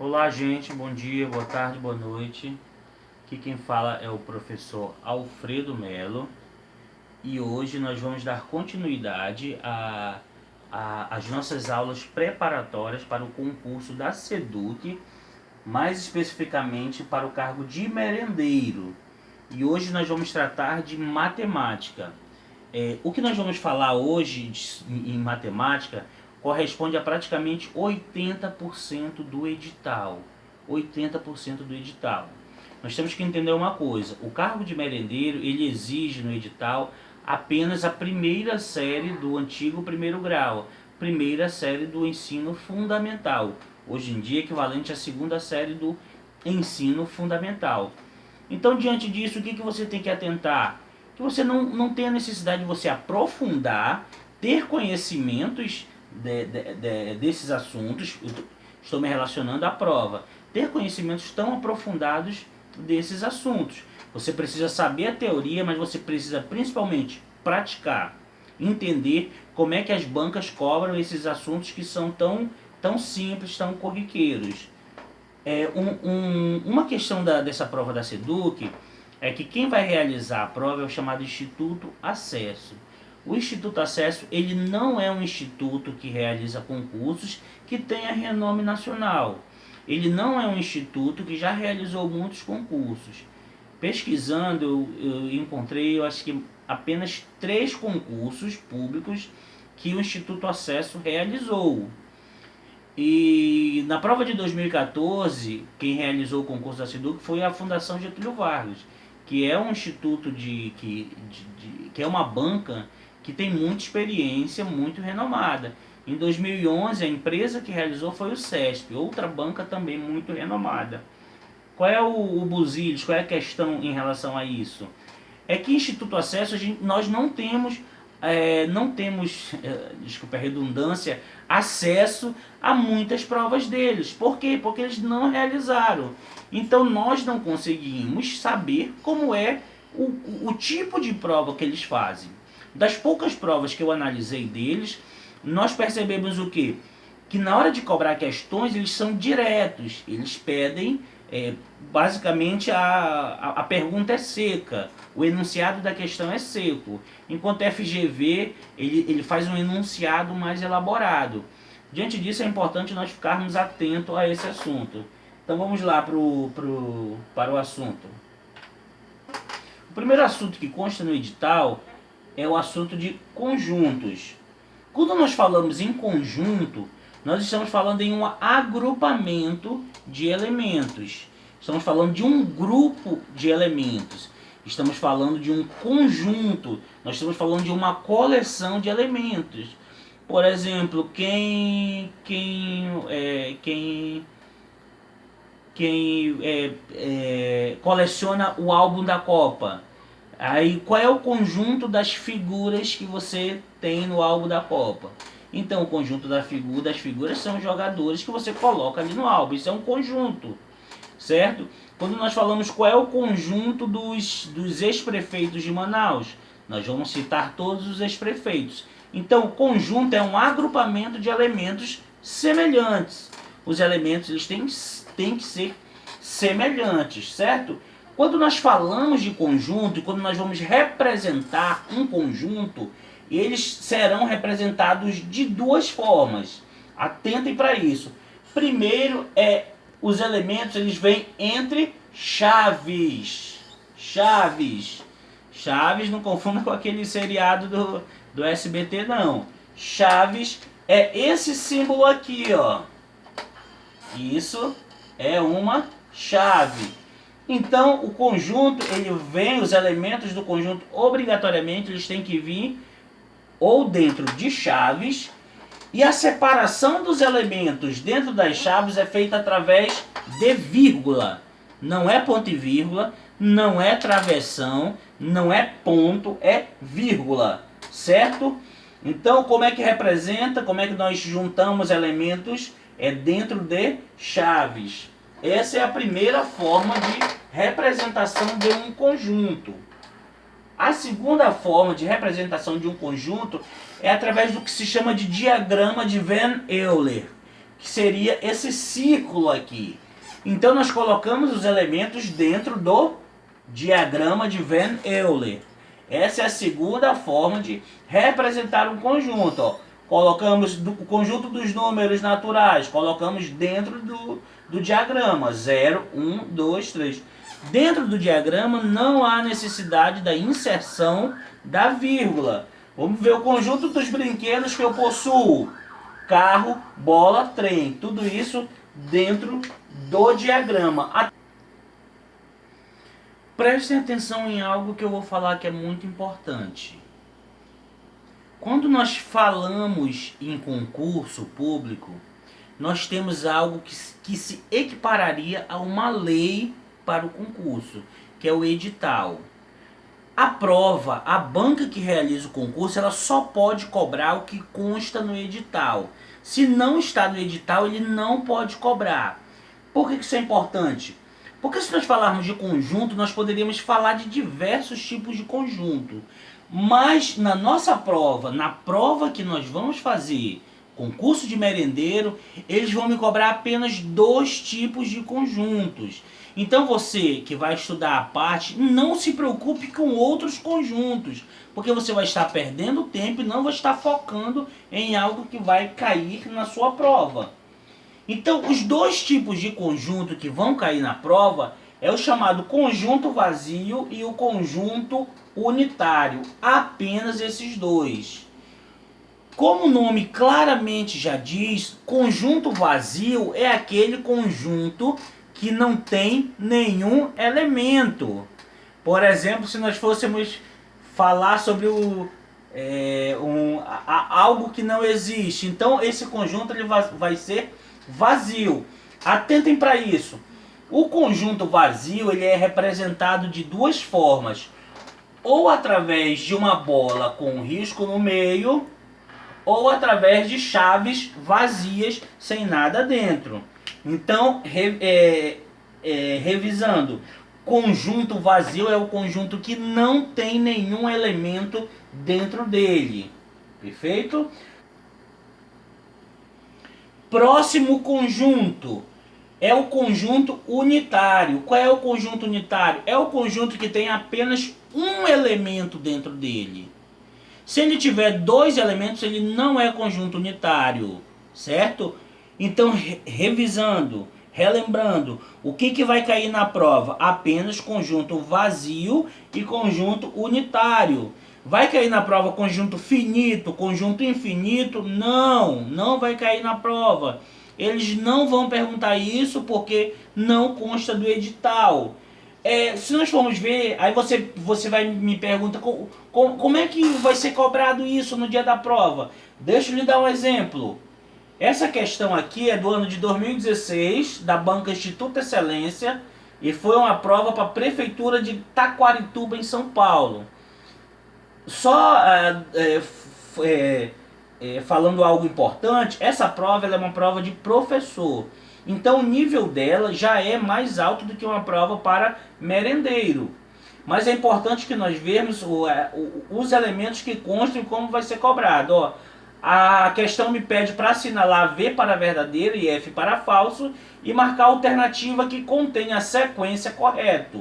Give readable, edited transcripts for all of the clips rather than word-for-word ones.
Olá, gente, bom dia, boa tarde, boa noite. Aqui quem fala é o professor Alfredo Melo e hoje nós vamos dar continuidade às nossas aulas preparatórias para o concurso da SEDUC, mais especificamente para o cargo de merendeiro. E hoje nós vamos tratar de matemática. O que nós vamos falar hoje em matemática corresponde a praticamente 80% do edital. 80% do edital. Nós temos que entender uma coisa: o cargo de merendeiro ele exige no edital apenas a primeira série do antigo primeiro grau, primeira série do ensino fundamental, hoje em dia equivalente à segunda série do ensino fundamental. Então, diante disso, o que você tem que atentar? Que você não tenha necessidade de você aprofundar, ter conhecimentos desses assuntos. Estou me relacionando à prova. Ter conhecimentos tão aprofundados desses assuntos. Você precisa saber a teoria, mas você precisa principalmente praticar, entender como é que as bancas cobram esses assuntos que são tão simples, tão corriqueiros. Uma questão dessa prova da SEDUC é que quem vai realizar a prova é o chamado Instituto Acesso. O Instituto Acesso ele não é um instituto que realiza concursos que tenha renome nacional. Ele não é um instituto que já realizou muitos concursos. Pesquisando, eu encontrei, eu acho que apenas 3 concursos públicos que o Instituto Acesso realizou. E na prova de 2014, quem realizou o concurso da SEDUC foi a Fundação Getúlio Vargas, que é um instituto que é uma banca que tem muita experiência, muito renomada. Em 2011, a empresa que realizou foi o CESP, outra banca também muito renomada. Qual é o Buziles, qual é a questão em relação a isso? É que Instituto Acesso nós não temos, desculpa a redundância, acesso a muitas provas deles. Por quê? Porque eles não realizaram. Então nós não conseguimos saber como é o tipo de prova que eles fazem. Das poucas provas que eu analisei deles, nós percebemos o quê? Que na hora de cobrar questões eles são diretos. Eles pedem, basicamente a pergunta é seca, o enunciado da questão é seco, enquanto FGV ele faz um enunciado mais elaborado. Diante disso é importante nós ficarmos atentos a esse assunto. Então vamos lá para o assunto. O primeiro assunto que consta no edital é o assunto de conjuntos. Quando nós falamos em conjunto, nós estamos falando em um agrupamento de elementos. Estamos falando de um grupo de elementos. Estamos falando de um conjunto. Nós estamos falando de uma coleção de elementos. Por exemplo, quem coleciona o álbum da Copa. Aí, qual é o conjunto das figuras que você tem no álbum da Copa? Então, o conjunto das figuras são os jogadores que você coloca ali no álbum. Isso é um conjunto, certo? Quando nós falamos qual é o conjunto dos ex-prefeitos de Manaus, nós vamos citar todos os ex-prefeitos. Então, o conjunto é um agrupamento de elementos semelhantes. Os elementos eles têm que ser semelhantes, certo? Quando nós falamos de conjunto, quando nós vamos representar um conjunto, eles serão representados de 2 formas. Atentem para isso. Primeiro os elementos eles vêm entre chaves. Chaves, não confunda com aquele seriado do SBT não. Chaves é esse símbolo aqui, ó. Isso é uma chave. Então, o conjunto, os elementos do conjunto, obrigatoriamente, eles têm que vir ou dentro de chaves, e a separação dos elementos dentro das chaves é feita através de vírgula. Não é ponto e vírgula, não é travessão, não é ponto, é vírgula, certo? Então, como é que representa, como é que nós juntamos elementos? É dentro de chaves. Essa é a primeira forma de representação de um conjunto. A segunda forma de representação de um conjunto é através do que se chama de diagrama de Van Euler. que seria esse círculo aqui. Então nós colocamos os elementos dentro do diagrama de Van Euler. Essa é a segunda forma de representar um conjunto. Ó. Colocamos o conjunto dos números naturais, colocamos dentro do diagrama. 0, 1, 2, 3. Dentro do diagrama não há necessidade da inserção da vírgula. Vamos ver o conjunto dos brinquedos que eu possuo. Carro, bola, trem. Tudo isso dentro do diagrama. Prestem atenção em algo que eu vou falar que é muito importante. Quando nós falamos em concurso público, nós temos algo que se equipararia a uma lei para o concurso, que é o edital. A prova, a banca que realiza o concurso, ela só pode cobrar o que consta no edital. Se não está no edital, ele não pode cobrar. Por que isso é importante? Porque se nós falarmos de conjunto, nós poderíamos falar de diversos tipos de conjunto. Mas na nossa prova, na prova que nós vamos fazer, concurso de merendeiro, eles vão me cobrar apenas 2 tipos de conjuntos. Então você que vai estudar a parte, não se preocupe com outros conjuntos, porque você vai estar perdendo tempo e não vai estar focando em algo que vai cair na sua prova. Então os 2 tipos de conjunto que vão cair na prova é o chamado conjunto vazio e o conjunto unitário. Apenas esses 2. Como o nome claramente já diz, conjunto vazio é aquele conjunto que não tem nenhum elemento. Por exemplo, se nós fôssemos falar sobre algo que não existe, então esse conjunto ele vai ser vazio. Atentem para isso. O conjunto vazio ele é representado de 2 formas. Ou através de uma bola com um risco no meio, ou através de chaves vazias sem nada dentro. Então, revisando, conjunto vazio é o conjunto que não tem nenhum elemento dentro dele. Perfeito? Próximo conjunto é o conjunto unitário. Qual é o conjunto unitário? É o conjunto que tem apenas um elemento dentro dele. Se ele tiver 2 elementos, ele não é conjunto unitário, certo? Então, revisando, relembrando, o que vai cair na prova? Apenas conjunto vazio e conjunto unitário. Vai cair na prova conjunto finito, conjunto infinito? Não, não vai cair na prova. Eles não vão perguntar isso porque não consta do edital. Se nós formos ver, aí você vai me perguntar como é que vai ser cobrado isso no dia da prova. Deixa eu lhe dar um exemplo. Essa questão aqui é do ano de 2016, da banca Instituto Excelência, e foi uma prova para a Prefeitura de Taquarituba, em São Paulo. Só falando algo importante, essa prova ela é uma prova de professor. Então o nível dela já é mais alto do que uma prova para merendeiro. Mas é importante que nós vejamos os elementos que constam e como vai ser cobrado. Ó, a questão me pede para assinalar V para verdadeiro e F para falso e marcar a alternativa que contém a sequência correta.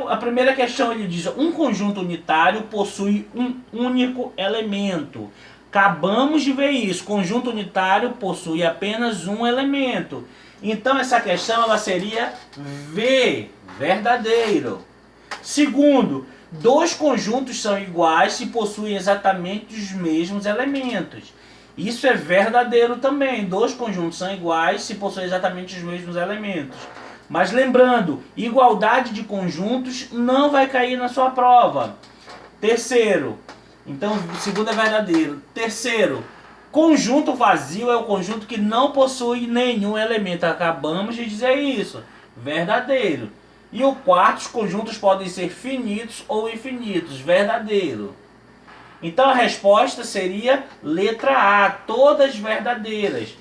A primeira questão ele diz: um conjunto unitário possui um único elemento. Acabamos de ver isso. Conjunto unitário possui apenas um elemento. Então essa questão ela seria V, verdadeiro. Segundo, 2 conjuntos são iguais se possuem exatamente os mesmos elementos. Isso é verdadeiro também. 2 conjuntos são iguais se possuem exatamente os mesmos elementos. Mas lembrando, igualdade de conjuntos não vai cair na sua prova. Terceiro, então o segundo é verdadeiro. Terceiro, conjunto vazio é o conjunto que não possui nenhum elemento. Acabamos de dizer isso. Verdadeiro. E o quarto, os conjuntos podem ser finitos ou infinitos. Verdadeiro. Então a resposta seria letra A, todas verdadeiras.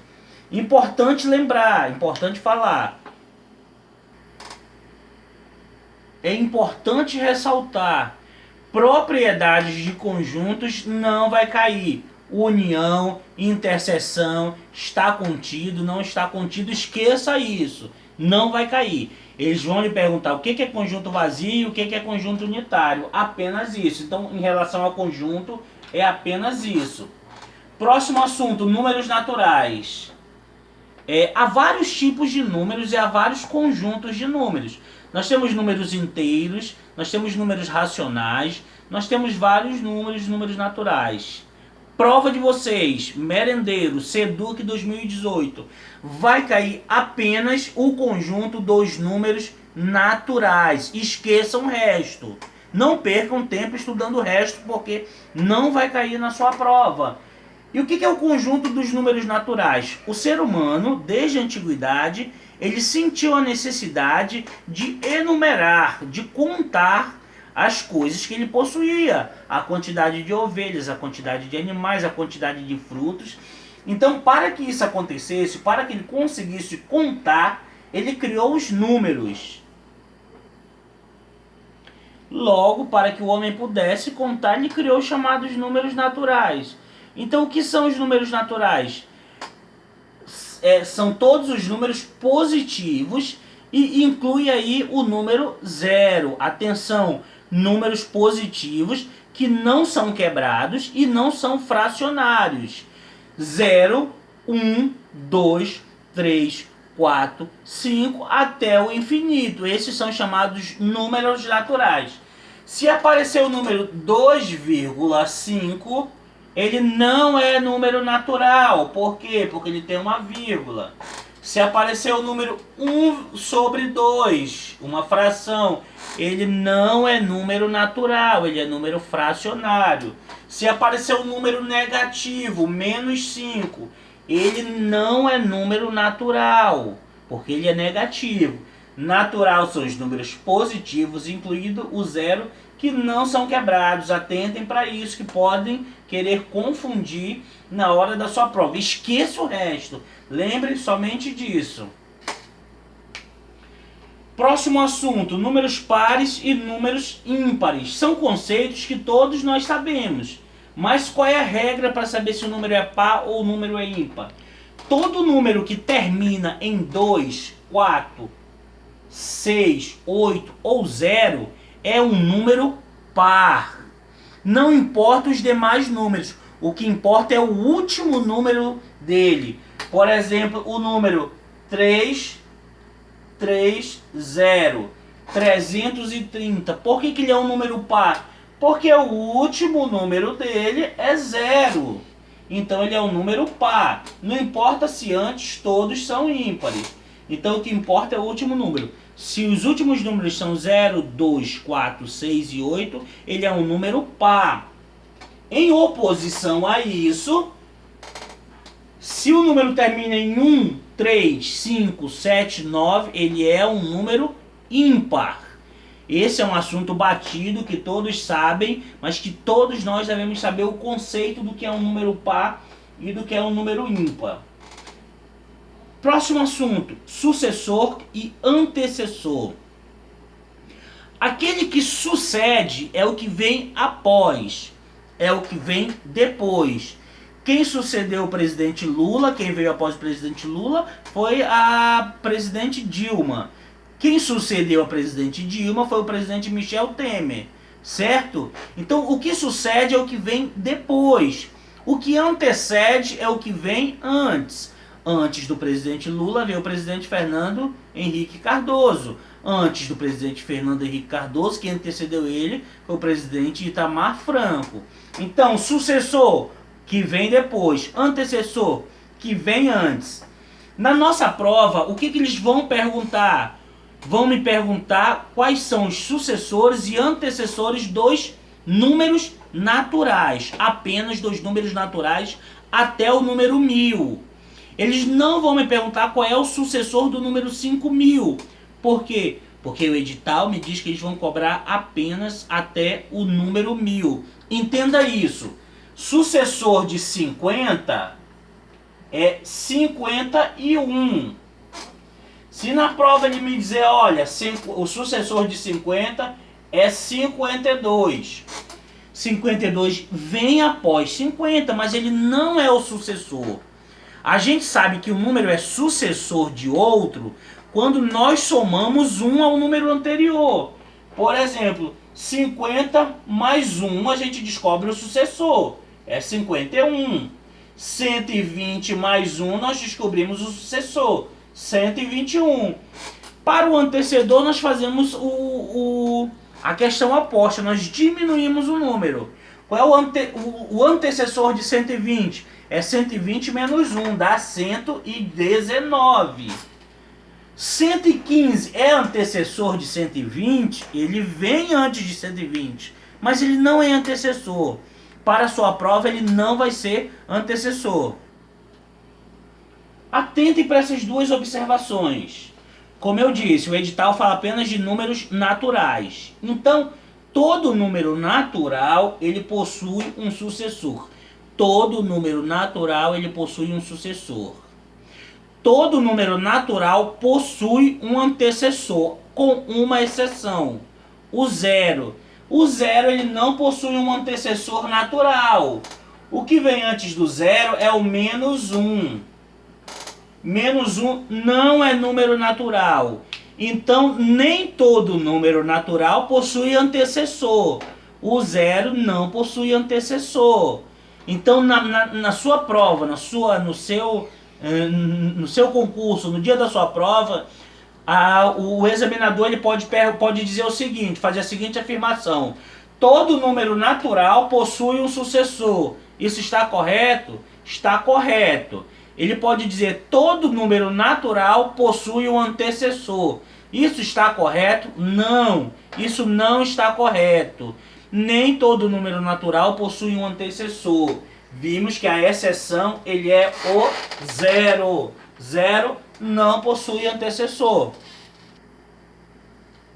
Importante lembrar, importante falar. É importante ressaltar, propriedades de conjuntos não vai cair. união, interseção, está contido, não está contido, esqueça isso, não vai cair. Eles vão lhe perguntar o que é conjunto vazio e o que é conjunto unitário, apenas isso. Então, em relação ao conjunto, é apenas isso. Próximo assunto, números naturais. Há vários tipos de números e há vários conjuntos de números. Nós temos números inteiros, nós temos números racionais, nós temos vários números naturais. Prova de vocês, Merendeiro, Seduc 2018, vai cair apenas o conjunto dos números naturais. Esqueçam o resto. Não percam tempo estudando o resto, porque não vai cair na sua prova. E o que é o conjunto dos números naturais? O ser humano, desde a antiguidade, ele sentiu a necessidade de enumerar, de contar as coisas que ele possuía, a quantidade de ovelhas, a quantidade de animais, a quantidade de frutos. Então, para que isso acontecesse, para que ele conseguisse contar, ele criou os números. Logo, para que o homem pudesse contar, ele criou os chamados números naturais. Então, o que são os números naturais? São todos os números positivos e inclui aí o número 0. Atenção, números positivos que não são quebrados e não são fracionários. 0, 1, 2, 3, 4, 5 até o infinito. Esses são chamados números naturais. Se aparecer o número 2,5, ele não é número natural. Por quê? Porque ele tem uma vírgula. Se aparecer o número 1 sobre 2, uma fração, ele não é número natural, ele é número fracionário. Se aparecer o número negativo, menos 5, ele não é número natural, porque ele é negativo. Natural são os números positivos, incluído o 0, que não são quebrados. Atentem para isso, que podem querer confundir na hora da sua prova. Esqueça o resto. Lembre somente disso. Próximo assunto, números pares e números ímpares. São conceitos que todos nós sabemos. Mas qual é a regra para saber se o número é par ou o número é ímpar? Todo número que termina em 2, 4, 6, 8 ou 0 é um número par. Não importa os demais números. O que importa é o último número dele. Por exemplo, o número 330. Por que ele é um número par? Porque o último número dele é 0. Então ele é um número par. Não importa se antes todos são ímpares. Então o que importa é o último número. Se os últimos números são 0, 2, 4, 6 e 8, ele é um número par. Em oposição a isso, se o número termina em 1, 3, 5, 7, 9, ele é um número ímpar. Esse é um assunto batido que todos sabem, mas que todos nós devemos saber o conceito do que é um número par e do que é um número ímpar. Próximo assunto, sucessor e antecessor. Aquele que sucede é o que vem após, é o que vem depois. Quem sucedeu o presidente Lula, quem veio após o presidente Lula, foi a presidente Dilma. Quem sucedeu a presidente Dilma foi o presidente Michel Temer, certo? Então, o que sucede é o que vem depois. O que antecede é o que vem antes. Antes do presidente Lula veio o presidente Fernando Henrique Cardoso. Antes do presidente Fernando Henrique Cardoso, quem antecedeu ele foi o presidente Itamar Franco. Então, sucessor, que vem depois. Antecessor, que vem antes. Na nossa prova, o que eles vão perguntar? Vão me perguntar quais são os sucessores e antecessores dos números naturais. Apenas dos números naturais até o número 1000. Eles não vão me perguntar qual é o sucessor do número 5000. Por quê? Porque o edital me diz que eles vão cobrar apenas até o número 1000. Entenda isso. Sucessor de 50 é 51. Se na prova ele me dizer, olha, o sucessor de 50 é 52. 52 vem após 50, mas ele não é o sucessor. A gente sabe que o número é sucessor de outro quando nós somamos um ao número anterior. Por exemplo, 50 mais 1 a gente descobre o sucessor, é 51. 120 mais 1 nós descobrimos o sucessor, 121. Para o antecedor nós fazemos a questão oposta, nós diminuímos o número. Qual é o antecessor de 120? É 120 menos 1, dá 119. 115 é antecessor de 120, ele vem antes de 120, mas ele não é antecessor. Para a sua prova ele não vai ser antecessor. Atentem para essas duas observações. Como eu disse, o edital fala apenas de números naturais. Então, todo número natural ele possui um sucessor. Todo número natural ele possui um sucessor. Todo número natural possui um antecessor, com uma exceção, o zero. O zero ele não possui um antecessor natural. O que vem antes do zero é o menos 1. Menos 1 não é número natural. Então, nem todo número natural possui antecessor. O zero não possui antecessor. Então, na sua prova, no seu concurso, no dia da sua prova, o examinador ele pode dizer o seguinte, fazer a seguinte afirmação: todo número natural possui um sucessor. Isso está correto? Está correto. Ele pode dizer todo número natural possui um antecessor. Isso está correto? Não. Isso não está correto. Nem todo número natural possui um antecessor. Vimos que a exceção ele é o zero. Zero não possui antecessor.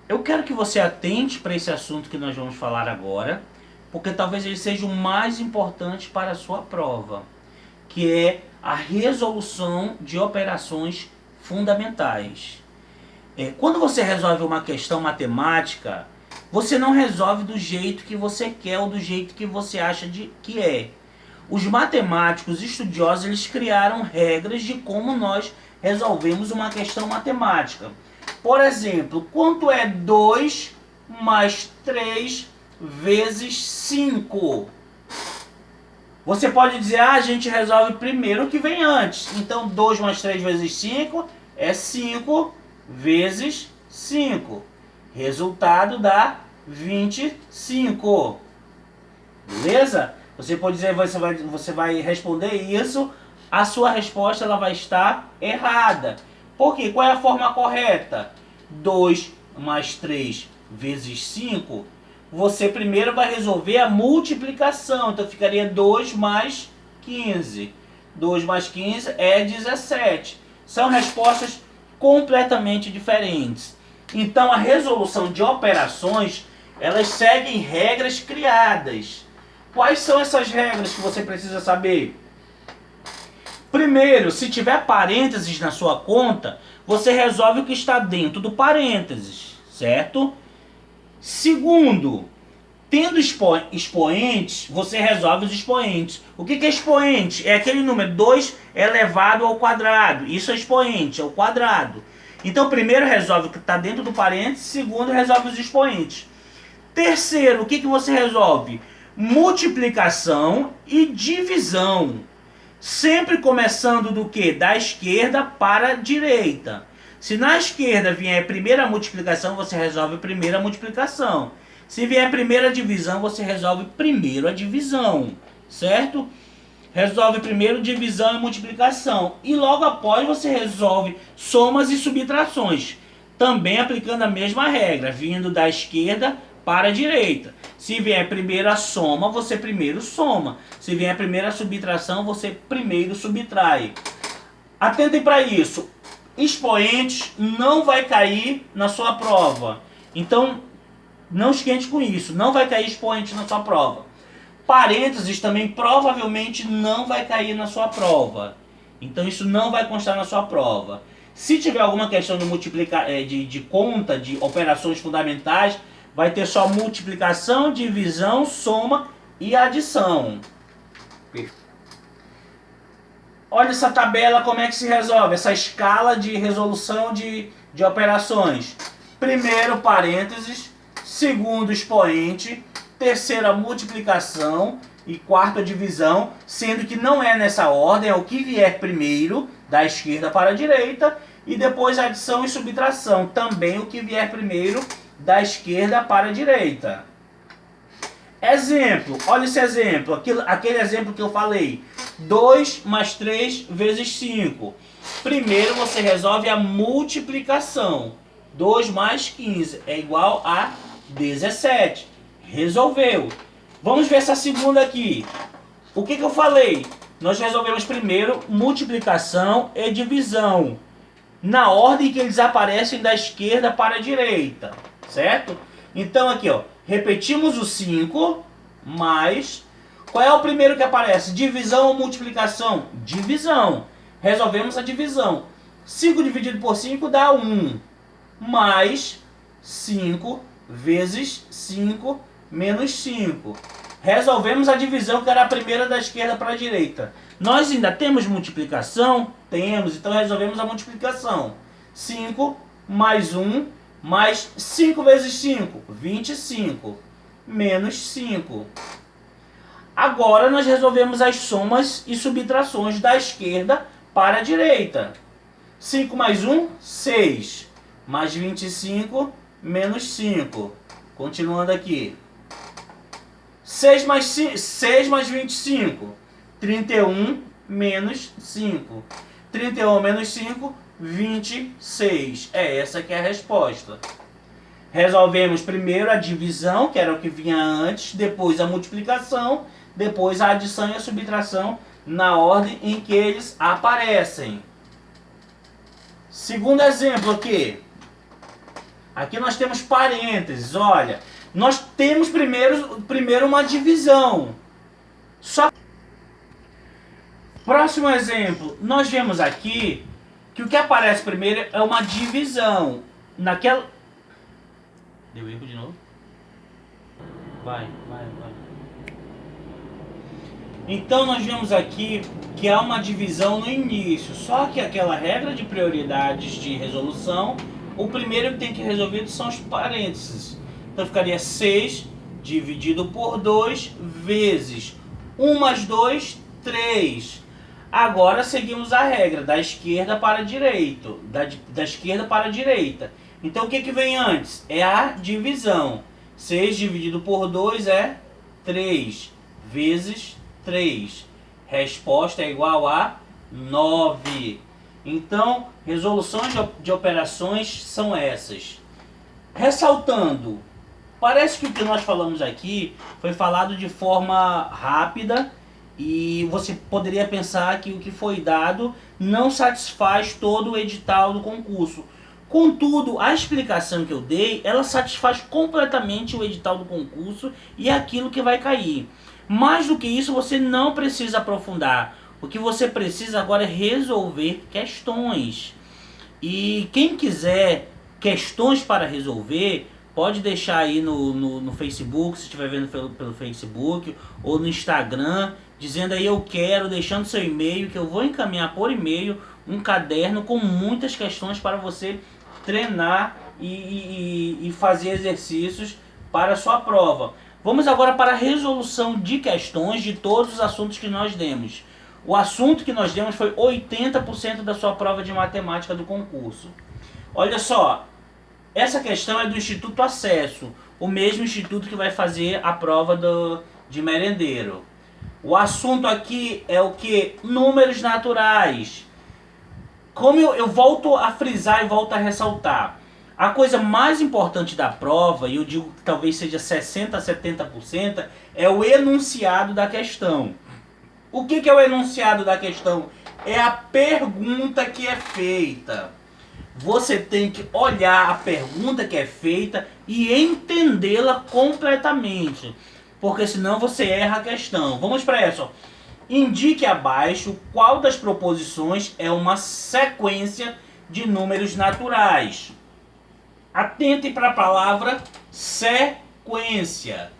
Eu quero que você atente para esse assunto que nós vamos falar agora, porque talvez ele seja o mais importante para a sua prova, que é a resolução de operações fundamentais. Quando você resolve uma questão matemática, você não resolve do jeito que você quer ou do jeito que você acha que é. Os matemáticos estudiosos eles criaram regras de como nós resolvemos uma questão matemática. Por exemplo, quanto é 2 mais 3 vezes 5? Você pode dizer, a gente resolve primeiro o que vem antes. Então, 2 mais 3 vezes 5 é 5 vezes 5. Resultado dá 25. Beleza? Você pode dizer, você vai responder isso, a sua resposta ela vai estar errada. Por quê? Qual é a forma correta? 2 mais 3 vezes 5... você primeiro vai resolver a multiplicação. Então ficaria 2 mais 15. 2 mais 15 é 17. São respostas completamente diferentes. Então a resolução de operações, elas seguem regras criadas. Quais são essas regras que você precisa saber? Primeiro, se tiver parênteses na sua conta, você resolve o que está dentro do parênteses, certo? Segundo, tendo expoentes, você resolve os expoentes. O que é expoente? É aquele número 2 elevado ao quadrado. Isso é expoente, é o quadrado. Então, primeiro resolve o que está dentro do parênteses, segundo resolve os expoentes. Terceiro, o que você resolve? Multiplicação e divisão. Sempre começando do que? Da esquerda para a direita. Se na esquerda vier a primeira multiplicação, você resolve a primeira multiplicação. Se vier a primeira divisão, você resolve primeiro a divisão, certo? Resolve primeiro divisão e multiplicação. E logo após você resolve somas e subtrações. Também aplicando a mesma regra, vindo da esquerda para a direita. Se vier primeiro a soma, você primeiro soma. Se vier a primeira subtração, você primeiro subtrai. Atentem para isso. Expoentes não vai cair na sua prova. Então, não esquente com isso. Não vai cair expoente na sua prova. Parênteses também provavelmente não vai cair na sua prova. Então, isso não vai constar na sua prova. Se tiver alguma questão de conta, de operações fundamentais, vai ter só multiplicação, divisão, soma e adição. Olha essa tabela, como é que se resolve, essa escala de resolução de operações. Primeiro parênteses, segundo expoente, terceira multiplicação e quarta divisão, sendo que não é nessa ordem, é o que vier primeiro, da esquerda para a direita, e depois adição e subtração, também o que vier primeiro, da esquerda para a direita. Exemplo, olha esse exemplo, aquele exemplo que eu falei, 2 mais 3 vezes 5. Primeiro você resolve a multiplicação, 2 mais 15 é igual a 17. Resolveu. Vamos ver essa segunda aqui. O que eu falei? Nós resolvemos primeiro multiplicação e divisão, na ordem que eles aparecem da esquerda para a direita, certo? Então aqui, ó, repetimos o 5, mais... Qual é o primeiro que aparece? Divisão ou multiplicação? Divisão. Resolvemos a divisão. 5 dividido por 5 dá 1, mais 5 vezes 5 menos 5. Resolvemos a divisão, que era a primeira da esquerda para a direita. Nós ainda temos multiplicação? Temos, então resolvemos a multiplicação. 5 mais 1, mais 5 vezes 5, 25, menos 5. Agora nós resolvemos as somas e subtrações da esquerda para a direita. 5 mais 1, 6, mais 25, menos 5. Continuando aqui. 6 mais 25, 31 menos 5. 31 menos 5, 26. Essa que é a resposta. Resolvemos primeiro a divisão, que era o que vinha antes, depois a multiplicação, depois a adição e a subtração na ordem em que eles aparecem. Segundo exemplo aqui. Aqui nós temos parênteses, olha. Nós temos primeiro uma divisão. Próximo exemplo, nós vemos aqui que o que aparece primeiro é uma divisão. Deu erro de novo? Vai. Então nós vemos aqui que há uma divisão no início. Só que aquela regra de prioridades de resolução, o primeiro que tem que resolver são os parênteses. Então ficaria 6 dividido por 2 vezes 1 mais 2, 3. Agora seguimos a regra da esquerda para a direita. Da esquerda para a direita. Então o que vem antes? É a divisão. 6 dividido por 2 é 3 vezes 3. Resposta é igual a 9. Então, resoluções de operações são essas. Ressaltando, parece que o que nós falamos aqui foi falado de forma rápida e você poderia pensar que o que foi dado não satisfaz todo o edital do concurso. Contudo, a explicação que eu dei, ela satisfaz completamente o edital do concurso e aquilo que vai cair. Mais do que isso, você não precisa aprofundar. O que você precisa agora é resolver questões. E quem quiser questões para resolver, pode deixar aí no Facebook, se estiver vendo pelo Facebook, ou no Instagram, dizendo aí eu quero, deixando seu e-mail, que eu vou encaminhar por e-mail um caderno com muitas questões para você treinar e fazer exercícios para a sua prova. Vamos agora para a resolução de questões de todos os assuntos que nós demos. O assunto que nós demos foi 80% da sua prova de matemática do concurso. Olha só, essa questão é do Instituto Acesso, o mesmo instituto que vai fazer a prova de merendeiro. O assunto aqui é o que? Números naturais. Como eu volto a frisar e volto a ressaltar, a coisa mais importante da prova, e eu digo que talvez seja 60% a 70%, é o enunciado da questão. O que é o enunciado da questão? É a pergunta que é feita. Você tem que olhar a pergunta que é feita e entendê-la completamente, porque senão você erra a questão. Vamos para essa. Ó. Indique abaixo qual das proposições é uma sequência de números naturais. Atentem para a palavra sequência.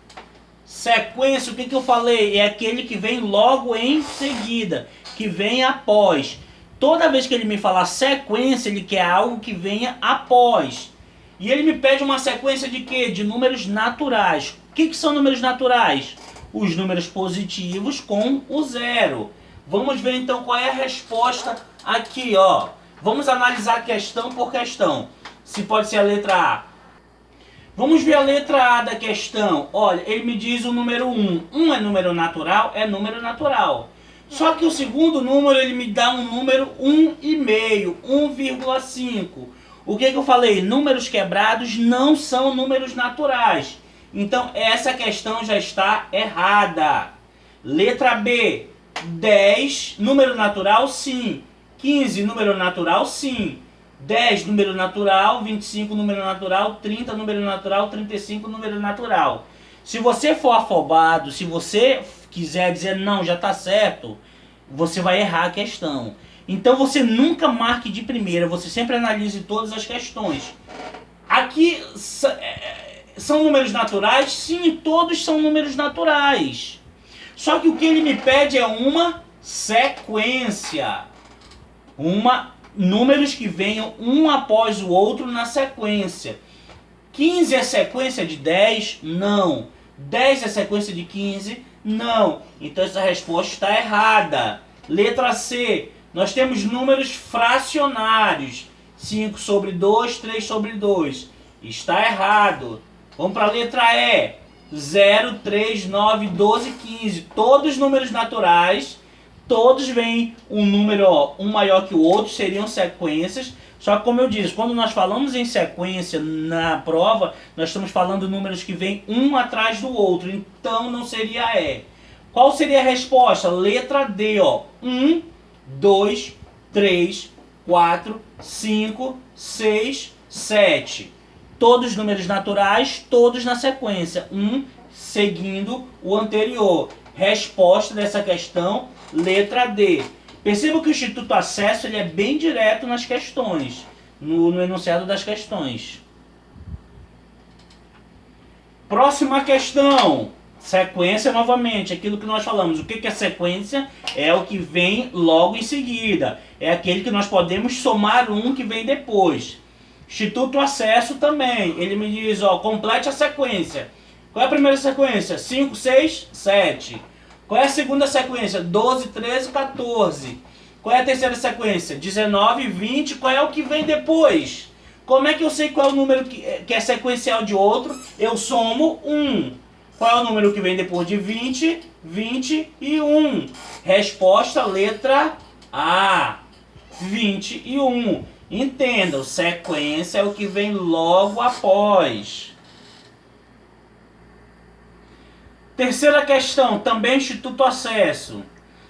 Sequência, o que eu falei? É aquele que vem logo em seguida, que vem após. Toda vez que ele me falar sequência, ele quer algo que venha após. E ele me pede uma sequência de quê? De números naturais. O que são números naturais? Os números positivos com o zero. Vamos ver então qual é a resposta aqui, ó. Vamos analisar questão por questão. Se pode ser a letra A. Vamos ver a letra A da questão. Olha, ele me diz o número 1. 1 é número natural? É número natural. Só que o segundo número, ele me dá um número 1,5, 1,5. O que eu falei? Números quebrados não são números naturais. Então, essa questão já está errada. Letra B. 10, número natural? Sim. 15, número natural? Sim. 10, número natural. 25, número natural. 30, número natural. 35, número natural. Se você for afobado, se você quiser dizer não, já está certo, você vai errar a questão. Então você nunca marque de primeira, você sempre analise todas as questões. Aqui são números naturais? Sim, todos são números naturais. Só que o que ele me pede é uma sequência. Números que venham um após o outro na sequência. 15 é sequência de 10? Não. 10 é sequência de 15? Não. Então essa resposta está errada. Letra C. Nós temos números fracionários. 5 sobre 2, 3 sobre 2. Está errado. Vamos para a letra E. 0, 3, 9, 12, 15. Todos números naturais. Todos vêm um número, ó, um maior que o outro. Seriam sequências. Só que, como eu disse, quando nós falamos em sequência na prova, nós estamos falando de números que vêm um atrás do outro. Então, não seria E. Qual seria a resposta? Letra D, ó. 1, 2, 3, 4, 5, 6, 7. Todos números naturais, todos na sequência. Um seguindo o anterior. Resposta dessa questão, letra D. Perceba que o Instituto Acesso ele é bem direto nas questões, no enunciado das questões. Próxima questão. Sequência novamente, aquilo que nós falamos. O que é sequência? É o que vem logo em seguida. É aquele que nós podemos somar um que vem depois. Instituto Acesso também. Ele me diz, ó, complete a sequência. Qual é a primeira sequência? 5, 6, 7. Qual é a segunda sequência? 12, 13, 14. Qual é a terceira sequência? 19, 20. Qual é o que vem depois? Como é que eu sei qual é o número que é sequencial de outro? Eu somo 1. Qual é o número que vem depois de 20? 21. Resposta, letra A. 21. Entendam, sequência é o que vem logo após. Terceira questão, também Instituto Acesso.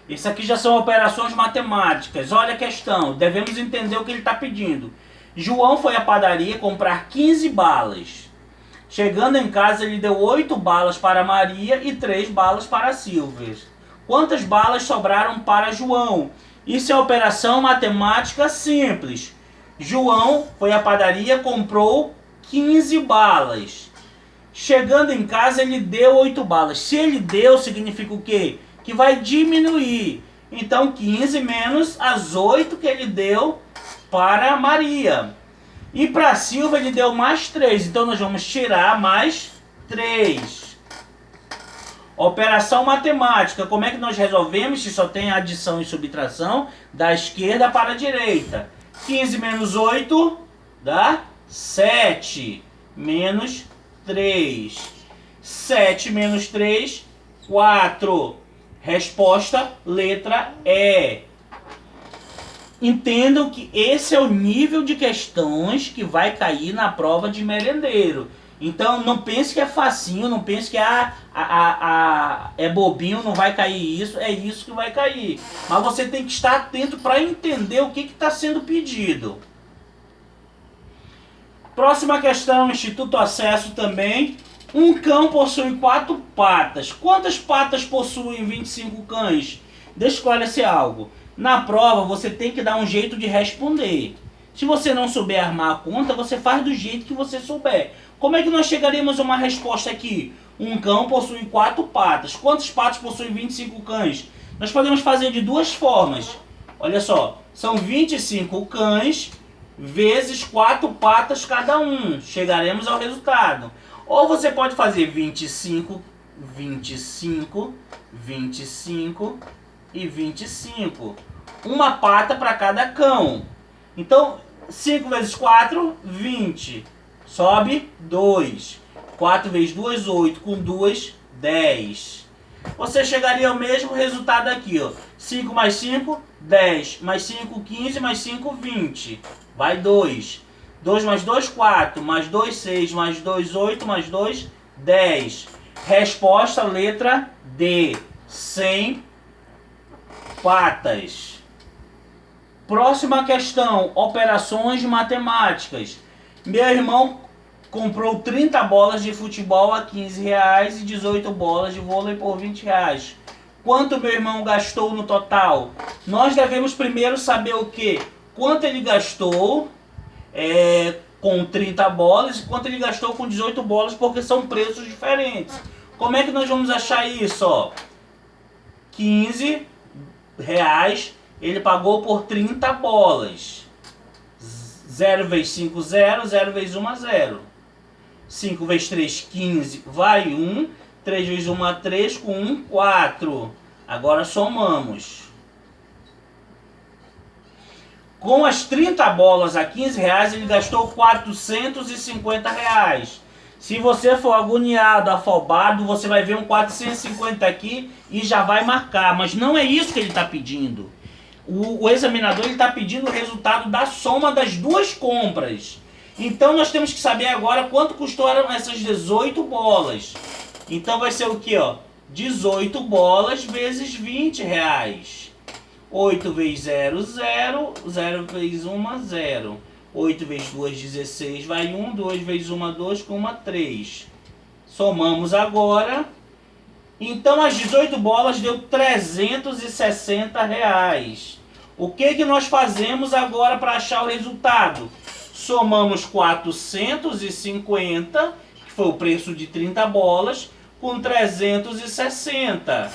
Isso aqui já são operações matemáticas. Olha a questão, devemos entender o que ele está pedindo. João foi à padaria comprar 15 balas. Chegando em casa, ele deu 8 balas para Maria e 3 balas para Silvia. Quantas balas sobraram para João? Isso é operação matemática simples. João foi à padaria, comprou 15 balas. Chegando em casa, ele deu 8 balas. Se ele deu, significa o quê? Que vai diminuir. Então, 15 menos as 8 que ele deu para Maria. E para Silvia, ele deu mais 3. Então, nós vamos tirar mais 3. Operação matemática. Como é que nós resolvemos se só tem adição e subtração? Da esquerda para a direita. 15 menos 8 dá 7. Menos 3. 7 menos 3, 4. Resposta, letra E. Entendam que esse é o nível de questões que vai cair na prova de merendeiro. Então não pense que é facinho, não pense que é bobinho, não vai cair isso, é isso que vai cair. Mas você tem que estar atento para entender o que está sendo pedido. Próxima questão, Instituto Acesso também. Um cão possui 4 patas. Quantas patas possuem 25 cães? Deixa eu esclarecer algo. Na prova você tem que dar um jeito de responder. Se você não souber armar a conta, você faz do jeito que você souber. Como é que nós chegaremos a uma resposta aqui? Um cão possui 4 patas. Quantos patos possuem 25 cães? Nós podemos fazer de duas formas. Olha só, são 25 cães vezes 4 patas cada um. Chegaremos ao resultado. Ou você pode fazer 25, 25, 25 e 25. Uma pata para cada cão. Então, 5 vezes 4, 20. Sobe 2. 4 vezes 2, 8. Com 2, 10. Você chegaria ao mesmo resultado aqui, ó. 5 mais 5, 10. Mais 5, 15. Mais 5, 20. Vai 2. 2 mais 2, 4. Mais 2, 6. Mais 2, 8. Mais 2, 10. Resposta, letra D. 100 patas. Próxima questão, operações matemáticas. Meu irmão comprou 30 bolas de futebol a R$15 e 18 bolas de vôlei por R$20. Quanto meu irmão gastou no total? Nós devemos primeiro saber o quê? Quanto ele gastou com 30 bolas e quanto ele gastou com 18 bolas, porque são preços diferentes. Como é que nós vamos achar isso? Ó? R$15 ele pagou por 30 bolas. 0 vezes 5, 0. 0 vezes 1, 0. 5 vezes 3, 15. Vai 1. 3 vezes 1, 3. Com 1, 4. Agora somamos. Com as 30 bolas a R$15, ele gastou R$450. Se você for agoniado, afobado, você vai ver um 450 aqui e já vai marcar. Mas não é isso que ele está pedindo. O examinador está pedindo o resultado da soma das duas compras. Então nós temos que saber agora quanto custaram essas 18 bolas. Então vai ser o que? 18 bolas vezes R$20. 8 vezes 0, 0. 0 vezes 1, 0. 8 vezes 2, 16. Vai 1. 2 vezes 1, 2. Com 1, 3. Somamos agora. Então as 18 bolas deu R$360. O que nós fazemos agora para achar o resultado? Somamos 450, que foi o preço de 30 bolas, com 360.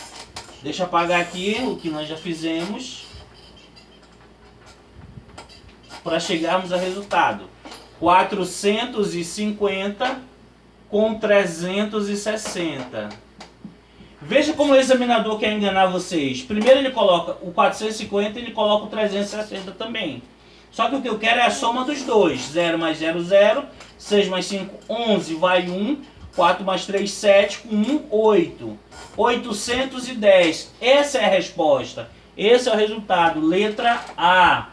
Deixa eu apagar aqui o que nós já fizemos para chegarmos ao resultado. 450 com 360. Veja como o examinador quer enganar vocês. Primeiro ele coloca o 450 e ele coloca o 360 também. Só que o que eu quero é a soma dos dois. 0 mais 0, 0. 6 mais 5, 11. Vai 1. 4 mais 3, 7. Com 1, 8. 810. Essa é a resposta. Esse é o resultado. Letra A.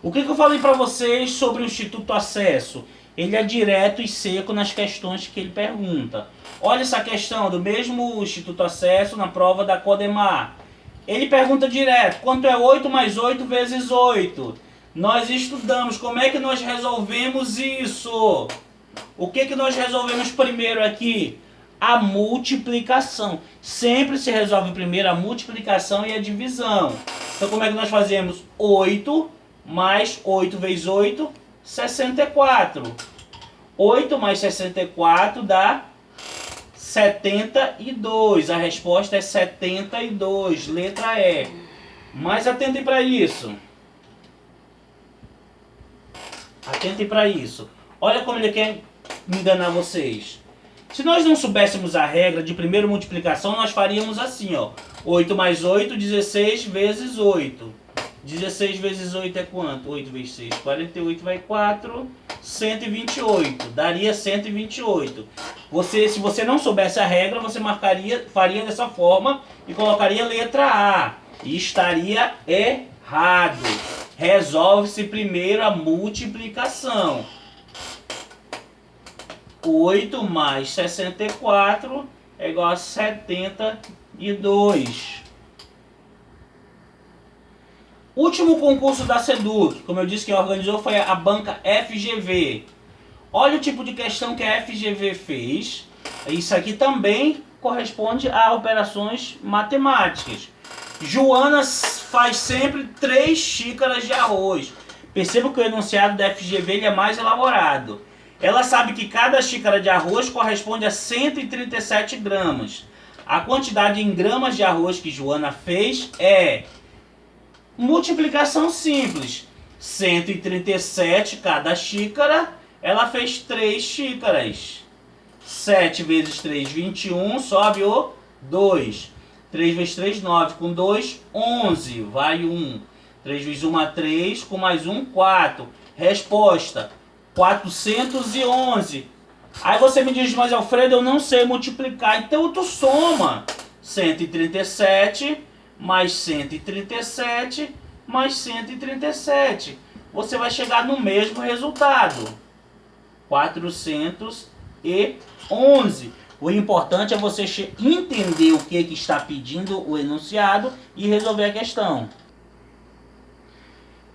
O que eu falei para vocês sobre o Instituto Acesso? Ele é direto e seco nas questões que ele pergunta. Olha essa questão do mesmo Instituto Acesso na prova da Codemar. Ele pergunta direto, quanto é 8 mais 8 vezes 8? Nós estudamos, como é que nós resolvemos isso? O que nós resolvemos primeiro aqui? A multiplicação. Sempre se resolve primeiro a multiplicação e a divisão. Então como é que nós fazemos? 8 mais 8 vezes 8, 64. 8 mais 64 dá 72. A resposta é 72. Letra E. Mas atentem para isso. Atentem para isso. Olha como ele quer me enganar vocês. Se nós não soubéssemos a regra de primeira multiplicação, nós faríamos assim, ó. 8 mais 8, 16 vezes 8. 16 vezes 8 é quanto? 8 vezes 6, 48, vai 4, 128. Daria 128. Se você não soubesse a regra, você faria dessa forma e colocaria letra A. E estaria errado. Resolve-se primeiro a multiplicação. 8 mais 64 é igual a 72. Último concurso da SEDUC, como eu disse, quem organizou foi a banca FGV. Olha o tipo de questão que a FGV fez. Isso aqui também corresponde a operações matemáticas. Joana faz sempre 3 xícaras de arroz. Perceba que o enunciado da FGV ele é mais elaborado. Ela sabe que cada xícara de arroz corresponde a 137 gramas. A quantidade em gramas de arroz que Joana fez é multiplicação simples. 137 cada xícara, ela fez 3 xícaras. 7 vezes 3, 21, sobe o 2. 3 vezes 3, 9, com 2, 11, vai 1. 3 vezes 1, 3, com mais 1, 4. Resposta, 411. Aí você me diz, mas Alfredo, eu não sei multiplicar. Então tu soma 137 mais 137 mais 137. Você vai chegar no mesmo resultado. 411. O importante é você entender o que está pedindo o enunciado e resolver a questão.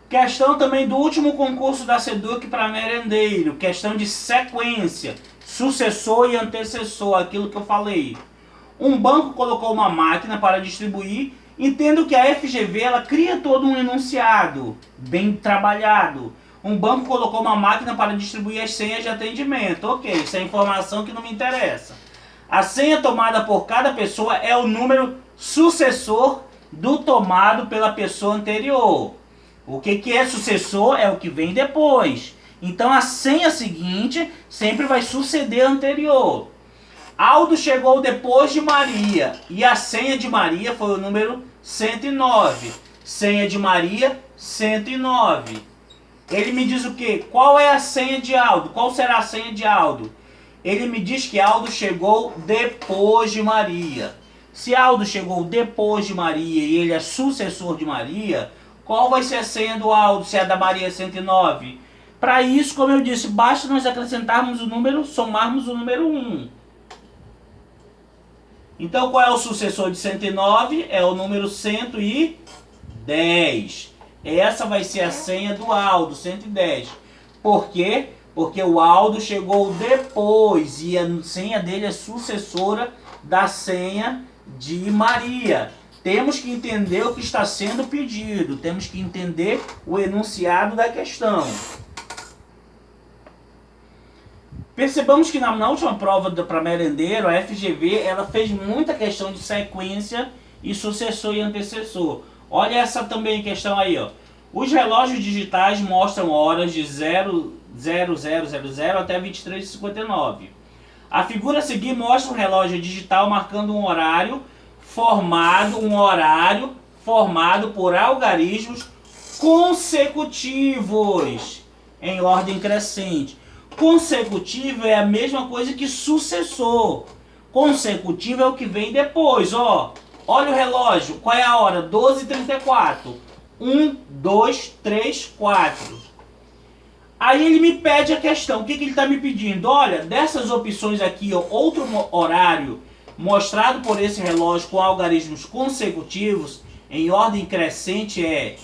Questão também do último concurso da SEDUC para merendeiro. Questão de sequência. Sucessor e antecessor, aquilo que eu falei. Um banco colocou uma máquina para distribuir. Entendo que a FGV ela cria todo um enunciado bem trabalhado. Um banco colocou uma máquina para distribuir as senhas de atendimento. Ok, isso é informação que não me interessa. A senha tomada por cada pessoa é o número sucessor do tomado pela pessoa anterior. O que é sucessor é o que vem depois. Então a senha seguinte sempre vai suceder a anterior. Aldo chegou depois de Maria e a senha de Maria foi o número 109. Senha de Maria, 109. Ele me diz o quê? Qual é a senha de Aldo? Qual será a senha de Aldo? Ele me diz que Aldo chegou depois de Maria. Se Aldo chegou depois de Maria e ele é sucessor de Maria, qual vai ser a senha do Aldo se a da Maria é 109? Para isso, como eu disse, basta nós acrescentarmos o número, somarmos o número 1. Então, qual é o sucessor de 109? É o número 110. Essa vai ser a senha do Aldo, 110. Por quê? Porque o Aldo chegou depois e a senha dele é sucessora da senha de Maria. Temos que entender o que está sendo pedido. Temos que entender o enunciado da questão. Percebamos que na última prova para merendeiro, a FGV ela fez muita questão de sequência e sucessor e antecessor. Olha essa também questão aí, ó. Os relógios digitais mostram horas de 0000 até 23h59. A figura a seguir mostra um relógio digital marcando um horário formado por algarismos consecutivos em ordem crescente. Consecutivo é a mesma coisa que sucessor. Consecutivo é o que vem depois, ó. Olha o relógio, qual é a hora? 12h34. 1, 2, 3, 4. Aí ele me pede a questão. O que ele está me pedindo? Olha, dessas opções aqui, ó, outro horário mostrado por esse relógio com algarismos consecutivos em ordem crescente é...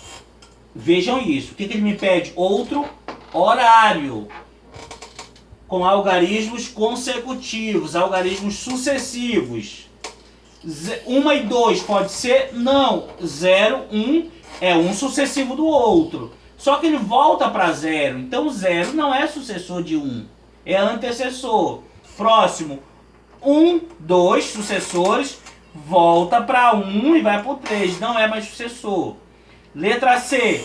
Vejam isso. O que ele me pede? Outro horário com algarismos consecutivos, algarismos sucessivos. 1 e 2 pode ser? Não. 0, 1 é um sucessivo do outro. Só que ele volta para 0. Então 0 não é sucessor de 1. É antecessor. Próximo. 1, 2 sucessores. Volta para 1 e vai para o 3. Não é mais sucessor. Letra C.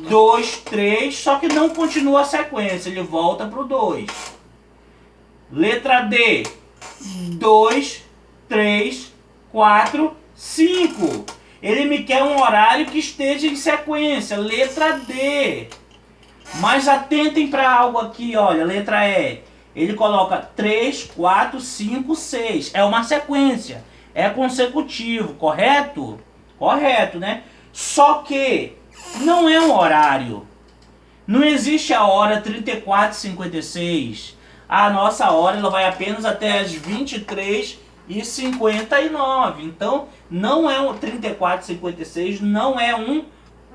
2, 3. Só que não continua a sequência. Ele volta para o 2. Letra D. 2, 3, 4, 5. Ele me quer um horário que esteja em sequência. Letra D. Mas atentem para algo aqui, olha. Letra E. Ele coloca 3, 4, 5, 6. É uma sequência. É consecutivo, correto? Correto, né? Só que não é um horário. Não existe a hora 34h56. A nossa hora ela vai apenas até as 23h59. Então, não é um 34h56, não é um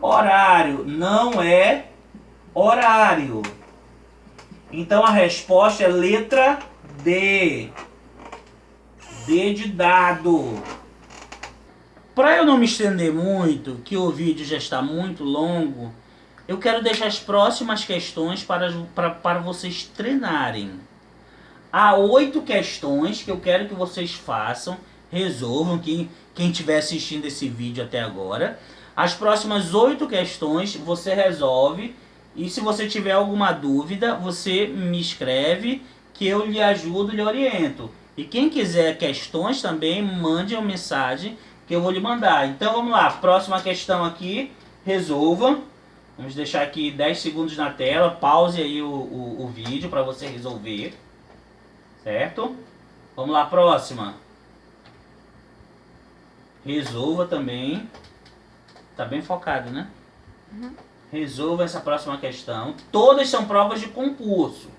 horário. Não é horário. Então, a resposta é letra D. D de dado. Para eu não me estender muito, que o vídeo já está muito longo, eu quero deixar as próximas questões para vocês treinarem. Há 8 questões que eu quero que vocês façam, resolvam, quem estiver assistindo esse vídeo até agora. As próximas 8 questões você resolve, e se você tiver alguma dúvida, você me escreve que eu lhe ajudo, lhe oriento. E quem quiser questões também, mande uma mensagem que eu vou lhe mandar. Então vamos lá, próxima questão aqui, resolva. Vamos deixar aqui 10 segundos na tela, pause aí o vídeo para você resolver. Certo? Vamos lá, próxima. Resolva também. Tá bem focado, né? Uhum. Resolva essa próxima questão. Todas são provas de concurso.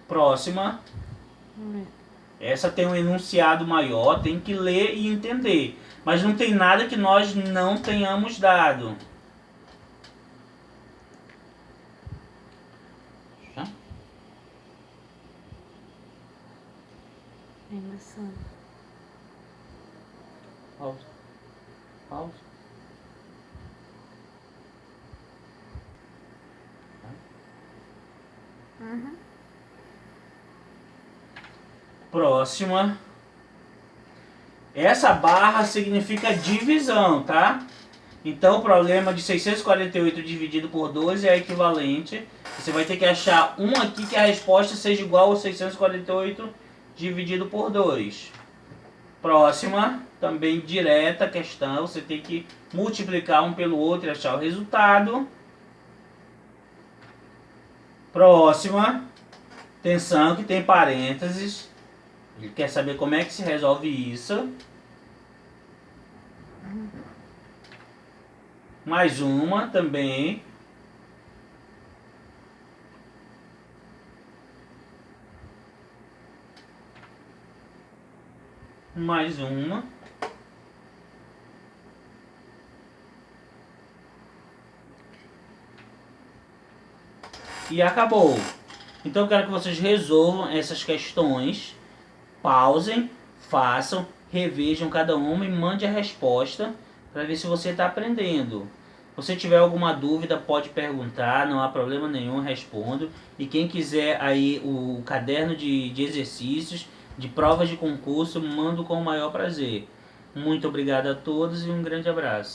Próxima. Essa tem um enunciado maior, tem que ler e entender. Mas não tem nada que nós não tenhamos dado. Já? Emoção. Pausa. Pausa. Uhum. Próxima. Essa barra significa divisão, tá? Então o problema de 648 dividido por 2 é equivalente. Você vai ter que achar um aqui que a resposta seja igual a 648 dividido por 2. Próxima, também direta questão. Você tem que multiplicar um pelo outro e achar o resultado. Próxima, atenção que tem parênteses. Ele quer saber como é que se resolve isso. Mais uma também. Mais uma. E acabou. Então eu quero que vocês resolvam essas questões. Pausem, façam, revejam cada uma e mande a resposta para ver se você está aprendendo. Se você tiver alguma dúvida, pode perguntar, não há problema nenhum, respondo. E quem quiser aí o caderno de exercícios, de provas de concurso, mando com o maior prazer. Muito obrigado a todos e um grande abraço.